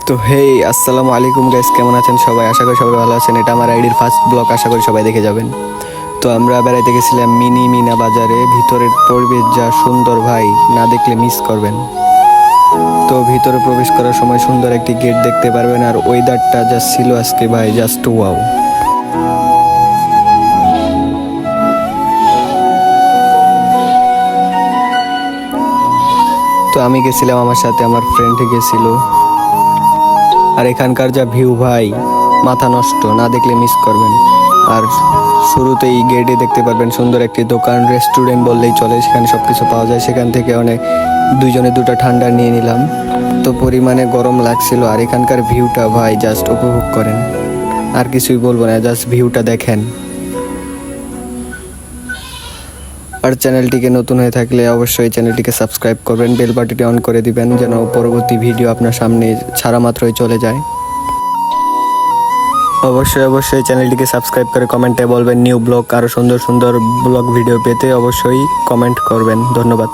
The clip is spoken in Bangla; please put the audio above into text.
তো হেই আসসালামু আলাইকুম গাইস, কেমন আছেন সবাই? আশা করি সবাই ভালো আছেন। এটা আমার আইডির ফার্স্ট ব্লগ, আশা করি সবাই দেখে যাবেন। তো আমরা বেড়াইতে গেছিলাম মিনি মিনা বাজারে। ভিতরের পরিবেশ যা সুন্দর ভাই, না দেখলে মিস করবেন। তো ভিতরে প্রবেশ করার সময় সুন্দর একটি গেট দেখতে পারবেন, আর ওয়েদারটা যা ছিল আজকে ভাই, জাস্ট ওয়াও। তো আমি গেছিলাম, আমার সাথে আমার ফ্রেন্ড গেছিল। আর এখানকার যা ভিউ ভাই, মাথা নষ্ট, না দেখলে মিস করবেন। আর শুরুতেই গেটে দেখতে পারবেন সুন্দর একটি দোকান, রেস্টুরেন্ট বললেই চলে, সেখানে সব কিছু পাওয়া যায়। সেখান থেকে অনেক দুইজনে দুটো ঠান্ডা নিয়ে নিলাম। তো পরিমাণে গরম লাগছিল। আর এখানকার ভিউটা ভাই জাস্ট উপভোগ করেন, আর কিছুই বলবো না, জাস্ট ভিউটা দেখেন। আর চ্যানেলটিকে নতুন হয়ে থাকলে অবশ্যই চ্যানেলটিকে সাবস্ক্রাইব করবেন, বেল বাটনটি অন করে দিবেন যেন পরবর্তী ভিডিও আপনার সামনে ছাড়া মাত্রই চলে যায়। অবশ্যই চ্যানেলটিকে সাবস্ক্রাইব করে কমেন্টে বলবেন নিউ ব্লগ, আরও সুন্দর সুন্দর ব্লগ ভিডিও পেতে অবশ্যই কমেন্ট করবেন। ধন্যবাদ।